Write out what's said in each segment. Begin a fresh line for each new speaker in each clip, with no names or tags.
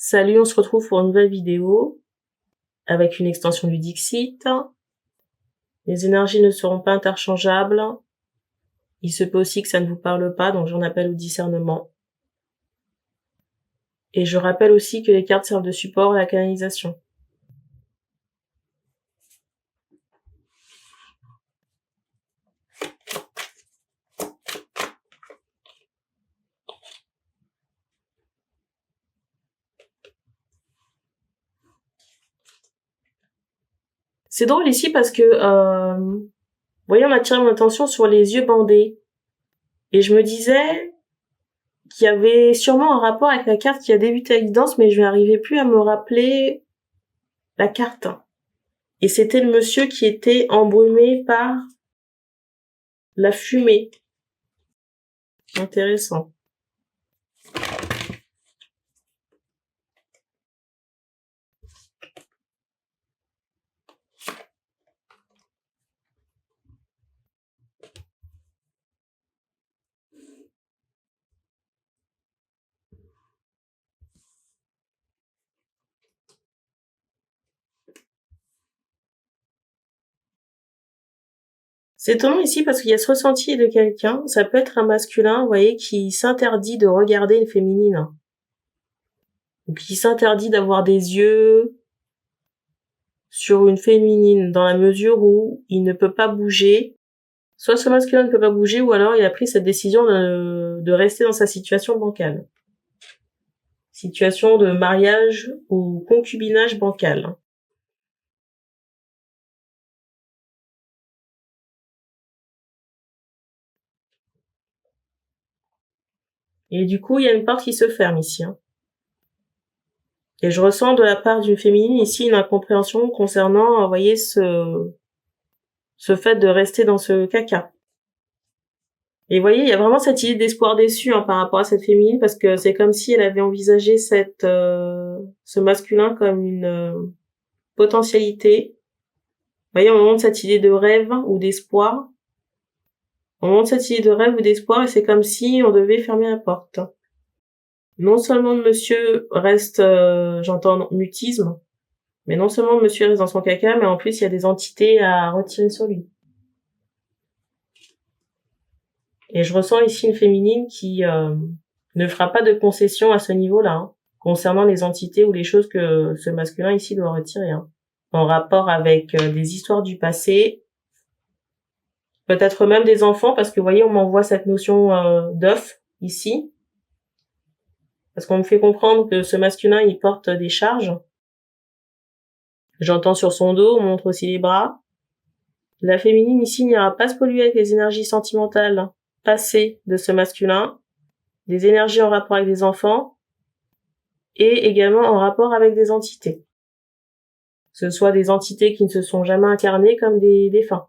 Salut, on se retrouve pour une nouvelle vidéo avec une extension du Dixit. Les énergies ne seront pas interchangeables. Il se peut aussi que ça ne vous parle pas, donc j'en appelle au discernement. Et je rappelle aussi que les cartes servent de support à la canalisation. C'est drôle ici parce que, vous voyez, on a attiré mon attention sur les yeux bandés. Et je me disais qu'il y avait sûrement un rapport avec la carte qui a débuté avec danse, mais je n'arrivais plus à me rappeler la carte. Et c'était le monsieur qui était embrumé par la fumée. Intéressant. C'est étonnant ici parce qu'il y a ce ressenti de quelqu'un, ça peut être un masculin, vous voyez, qui s'interdit de regarder une féminine. Ou qui s'interdit d'avoir des yeux sur une féminine, dans la mesure où il ne peut pas bouger. Soit ce masculin ne peut pas bouger, ou alors il a pris cette décision de rester dans sa situation bancale. Situation de mariage ou concubinage bancal. Et du coup, il y a une porte qui se ferme ici. Et je ressens de la part d'une féminine ici une incompréhension concernant, vous voyez, ce fait de rester dans ce caca. Et vous voyez, il y a vraiment cette idée d'espoir déçu par rapport à cette féminine, parce que c'est comme si elle avait envisagé ce masculin comme une potentialité. Vous voyez, on montre cette idée de rêve ou d'espoir. On montre cette idée de rêve ou d'espoir, et c'est comme si on devait fermer la porte. Non seulement monsieur reste, j'entends mutisme, mais non seulement monsieur reste dans son caca, mais en plus il y a des entités à retirer sur lui. Et je ressens ici une féminine qui ne fera pas de concession à ce niveau-là, concernant les entités ou les choses que ce masculin ici doit retirer, en rapport avec des histoires du passé, peut-être même des enfants, parce que vous voyez, on m'envoie cette notion d'œuf ici, parce qu'on me fait comprendre que ce masculin, il porte des charges. J'entends sur son dos, on montre aussi les bras. La féminine ici n'ira pas se polluer avec les énergies sentimentales passées de ce masculin, des énergies en rapport avec des enfants, et également en rapport avec des entités. Que ce soit des entités qui ne se sont jamais incarnées comme des défunts.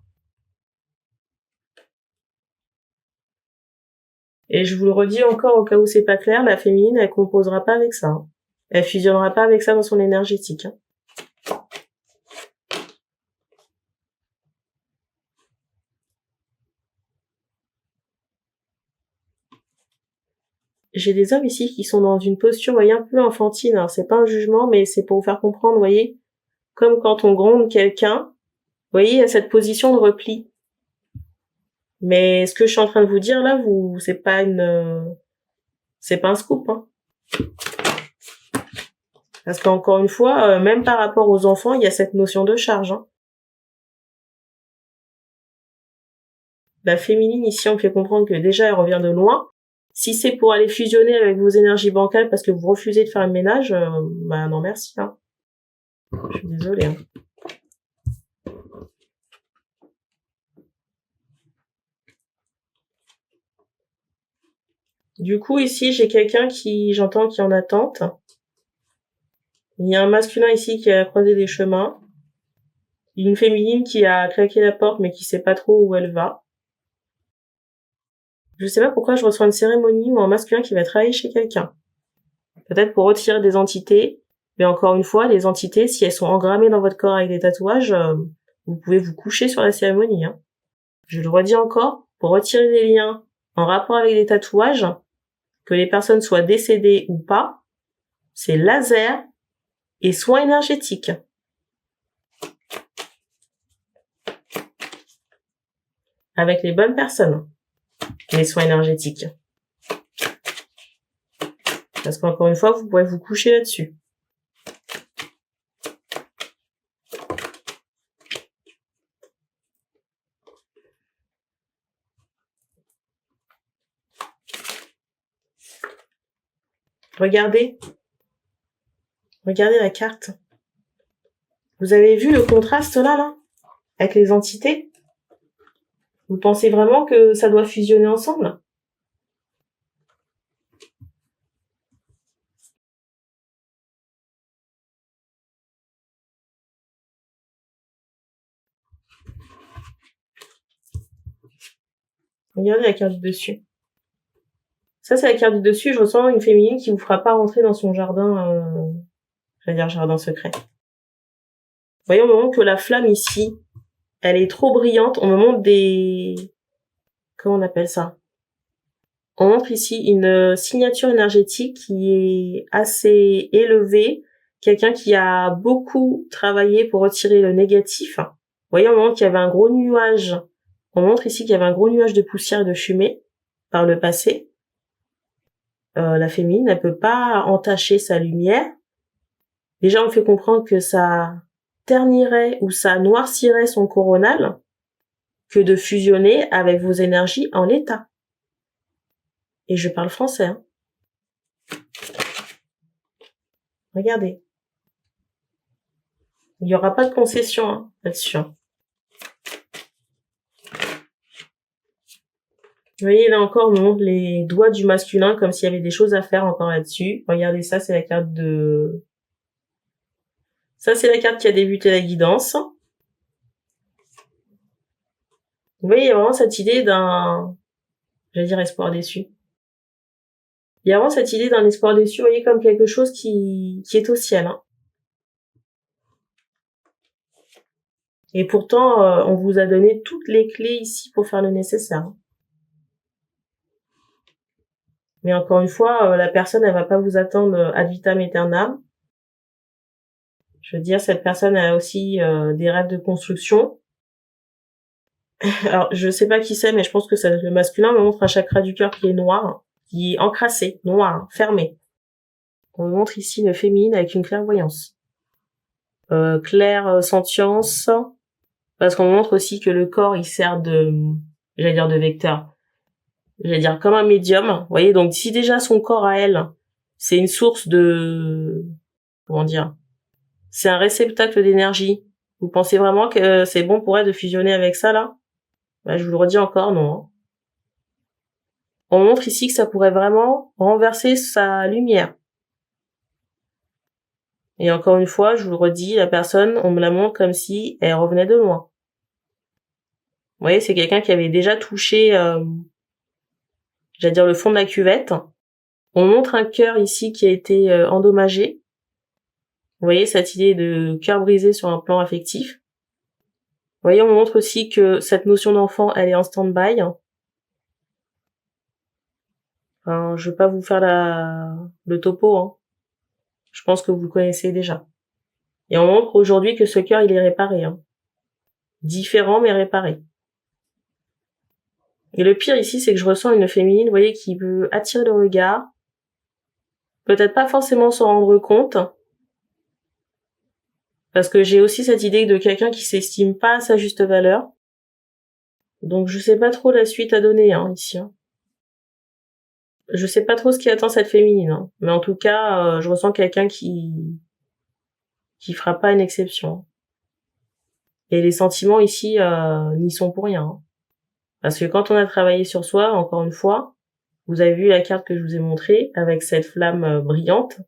Et je vous le redis encore au cas où c'est pas clair, la féminine, elle composera pas avec ça. Elle fusionnera pas avec ça dans son énergétique. J'ai des hommes ici qui sont dans une posture, vous voyez, un peu enfantine. Alors c'est pas un jugement, mais c'est pour vous faire comprendre, vous voyez, comme quand on gronde quelqu'un, vous voyez, il y a cette position de repli. Mais ce que je suis en train de vous dire là, c'est pas un scoop, Parce qu'encore une fois, même par rapport aux enfants, il y a cette notion de charge, La féminine ici, on me fait comprendre que déjà elle revient de loin. Si c'est pour aller fusionner avec vos énergies bancales parce que vous refusez de faire le ménage, bah non merci, Je suis désolée, Du coup, ici, j'ai quelqu'un j'entends, qui est en attente. Il y a un masculin ici qui a croisé des chemins. Une féminine qui a claqué la porte mais qui sait pas trop où elle va. Je sais pas pourquoi je reçois une cérémonie ou un masculin qui va travailler chez quelqu'un. Peut-être pour retirer des entités, mais encore une fois, les entités, si elles sont engrammées dans votre corps avec des tatouages, vous pouvez vous coucher sur la cérémonie, Je le redis encore, pour retirer des liens en rapport avec des tatouages, que les personnes soient décédées ou pas, c'est laser et soins énergétiques. Avec les bonnes personnes, les soins énergétiques. Parce qu'encore une fois, vous pourrez vous coucher là-dessus. Regardez. Regardez la carte. Vous avez vu le contraste là, avec les entités? Vous pensez vraiment que ça doit fusionner ensemble? Regardez la carte du dessus. Ça, c'est la carte du dessus. Je ressens une féminine qui vous fera pas rentrer dans son jardin, j'allais dire jardin secret. Vous voyez, au moment que la flamme ici, elle est trop brillante, on me montre des... Comment on appelle ça? On montre ici une signature énergétique qui est assez élevée. Quelqu'un qui a beaucoup travaillé pour retirer le négatif. Vous voyez, au moment qu'il y avait un gros nuage, on montre ici qu'il y avait un gros nuage de poussière et de fumée par le passé. La féminine ne peut pas entacher sa lumière. Déjà, on fait comprendre que ça ternirait ou ça noircirait son coronal que de fusionner avec vos énergies en l'état. Et je parle français. Hein. Regardez. Il n'y aura pas de concession là-dessus. Vous voyez, là encore, on montre les doigts du masculin comme s'il y avait des choses à faire encore là-dessus. Regardez, ça, c'est la carte de... Ça, c'est la carte qui a débuté la guidance. Vous voyez, il y a vraiment cette idée d'un... J'allais dire espoir déçu. Il y a vraiment cette idée d'un espoir déçu, vous voyez, comme quelque chose qui est au ciel. Hein. Et pourtant, on vous a donné toutes les clés ici pour faire le nécessaire. Hein. Mais encore une fois, la personne, elle va pas vous attendre ad vitam aeternam. Je veux dire, cette personne a aussi des rêves de construction. Alors, je sais pas qui c'est, mais je pense que c'est le masculin me montre un chakra du cœur qui est noir, qui est encrassé, noir, fermé. On montre ici une féminine avec une clairvoyance. Claire sentience, parce qu'on montre aussi que le corps, il sert de, j'allais dire de vecteur. J'allais dire comme un médium. Vous voyez, donc si déjà son corps à elle, c'est une source de, comment dire, c'est un réceptacle d'énergie. Vous pensez vraiment que c'est bon pour elle de fusionner avec ça, là? Ben, je vous le redis encore, non. On montre ici que ça pourrait vraiment renverser sa lumière. Et encore une fois, je vous le redis, la personne, on me la montre comme si elle revenait de loin. Vous voyez, c'est quelqu'un qui avait déjà touché, j'allais dire le fond de la cuvette. On montre un cœur ici qui a été endommagé. Vous voyez, cette idée de cœur brisé sur un plan affectif. Vous voyez, on montre aussi que cette notion d'enfant, elle est en stand-by. Enfin, je vais pas vous faire le topo, hein. Je pense que vous le connaissez déjà. Et on montre aujourd'hui que ce cœur, il est réparé, hein. Différent, mais réparé. Et le pire ici, c'est que je ressens une féminine, vous voyez, qui veut attirer le regard. Peut-être pas forcément s'en rendre compte. Parce que j'ai aussi cette idée de quelqu'un qui s'estime pas à sa juste valeur. Donc je sais pas trop la suite à donner, hein, ici. Hein. Je sais pas trop ce qui attend cette féminine, hein. Mais en tout cas, je ressens quelqu'un qui fera pas une exception. Et les sentiments ici n'y sont pour rien. Hein. Parce que quand on a travaillé sur soi, encore une fois, vous avez vu la carte que je vous ai montrée avec cette flamme brillante.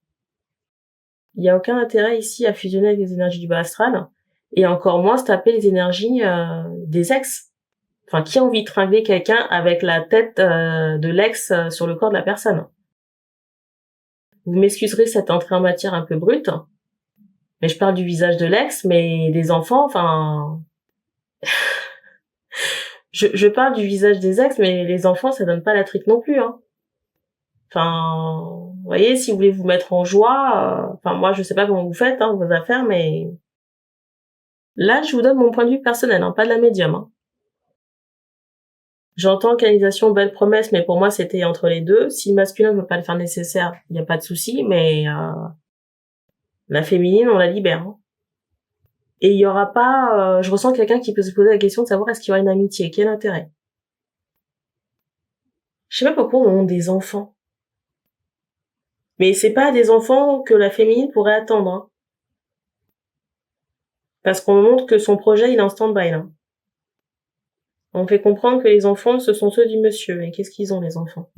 Il n'y a aucun intérêt ici à fusionner avec les énergies du bas astral et encore moins se taper les énergies des ex. Enfin, qui a envie de tringler quelqu'un avec la tête de l'ex sur le corps de la personne? Vous m'excuserez cette entrée en matière un peu brute, mais je parle du visage de l'ex, mais des enfants, enfin... je parle du visage des ex, mais les enfants, ça donne pas la trique non plus, hein. Enfin, voyez, si vous voulez vous mettre en joie, enfin moi je sais pas comment vous faites vos affaires, mais là je vous donne mon point de vue personnel, pas de la médium. J'entends canalisation, belle promesse, mais pour moi c'était entre les deux. Si le masculin ne veut pas le faire nécessaire, il n'y a pas de souci, mais la féminine on la libère. Et il y aura pas, je ressens quelqu'un qui peut se poser la question de savoir est-ce qu'il y aura une amitié, quel intérêt. Je sais pas pourquoi on a des enfants. Mais c'est pas des enfants que la féminine pourrait attendre. Parce qu'on montre que son projet, il est en stand-by, là. On fait comprendre que les enfants, ce sont ceux du monsieur. Et qu'est-ce qu'ils ont, les enfants?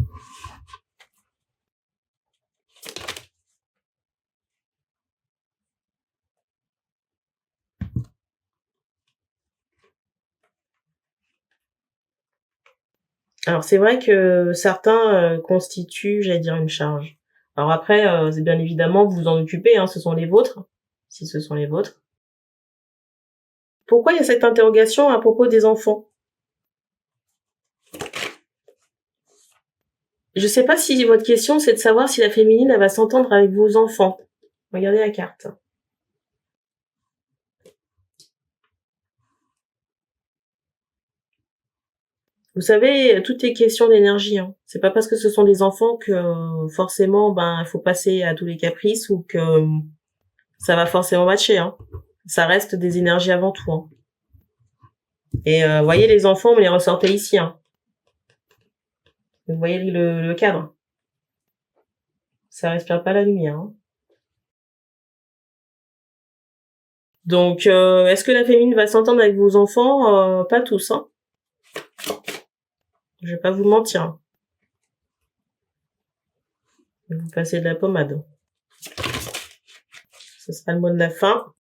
Alors, c'est vrai que certains constituent, j'allais dire, une charge. Alors après, c'est bien évidemment, vous vous en occupez, ce sont les vôtres. Si ce sont les vôtres. Pourquoi il y a cette interrogation à propos des enfants? Je sais pas si votre question, c'est de savoir si la féminine, elle va s'entendre avec vos enfants. Regardez la carte. Vous savez, tout est question d'énergie. C'est pas parce que ce sont des enfants que forcément, il faut passer à tous les caprices ou que ça va forcément matcher. Ça reste des énergies avant tout. Et voyez, les enfants, on me les ressortait ici. Vous voyez le cadre. Ça respire pas la lumière. Donc, est-ce que la féminine va s'entendre avec vos enfants? Pas tous. Je vais pas vous mentir. Vous passez de la pommade. Ce sera le mot de la fin.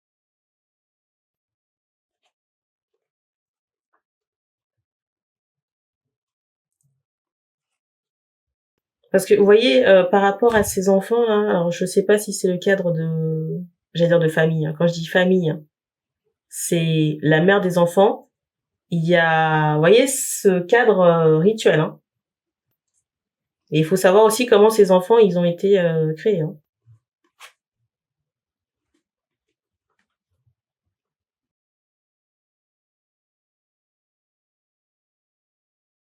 Parce que vous voyez, par rapport à ces enfants là, alors je sais pas si c'est le cadre de, j'allais dire de famille. Quand je dis famille, c'est la mère des enfants. Il y a, vous voyez, ce cadre rituel. Et il faut savoir aussi comment ces enfants ils ont été créés.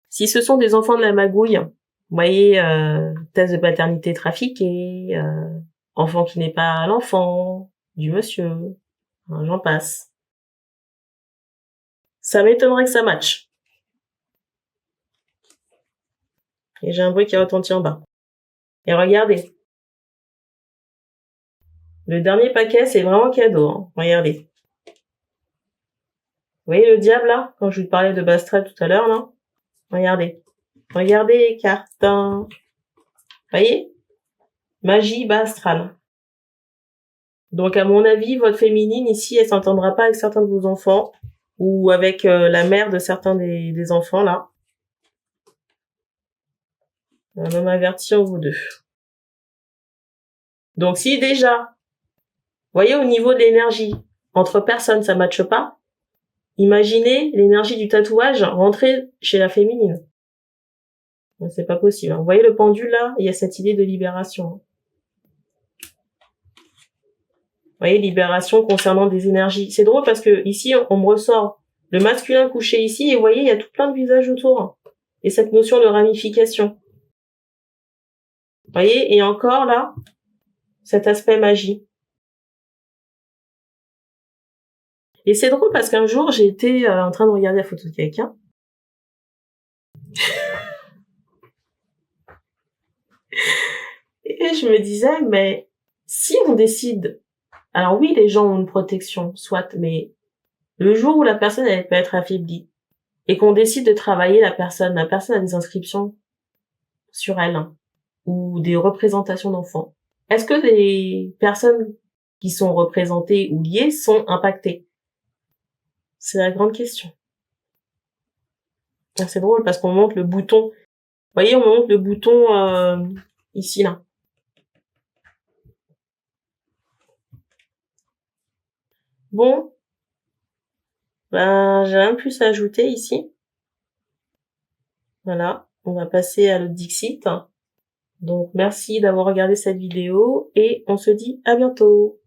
Si ce sont des enfants de la magouille, vous voyez, thèse de paternité trafiquée, enfant qui n'est pas l'enfant du monsieur, j'en passe. Ça m'étonnerait que ça matche. Et j'ai un bruit qui retentit en bas. Et regardez. Le dernier paquet, c'est vraiment cadeau. Regardez. Vous voyez le diable, là? Quand je vous parlais de Bastral tout à l'heure, là? Regardez. Regardez les cartes. Vous voyez? Magie Bastral. Donc, à mon avis, votre féminine, ici, elle s'entendra pas avec certains de vos enfants. Ou avec la mère de certains des enfants, là. Un homme averti en vous deux. Donc, si déjà, vous voyez, au niveau de l'énergie, entre personnes, ça matche pas, imaginez l'énergie du tatouage rentrer chez la féminine. C'est pas possible. Vous voyez le pendule, là? Il y a cette idée de libération. Vous voyez, libération concernant des énergies. C'est drôle parce que ici, on me ressort le masculin couché ici, et vous voyez, il y a tout plein de visages autour. Et cette notion de ramification. Vous voyez, et encore là, cet aspect magie. Et c'est drôle parce qu'un jour, j'ai été en train de regarder la photo de quelqu'un. Et je me disais, mais si on décide, alors oui, les gens ont une protection, soit, mais le jour où la personne, elle peut être affaiblie, et qu'on décide de travailler la personne a des inscriptions sur elle, ou des représentations d'enfants, est-ce que les personnes qui sont représentées ou liées sont impactées? C'est la grande question. C'est drôle parce qu'on montre le bouton. Vous voyez, on montre le bouton ici, là. Bon, j'ai un plus à ajouter ici. Voilà, on va passer à l'autre Dixit. Donc merci d'avoir regardé cette vidéo et on se dit à bientôt.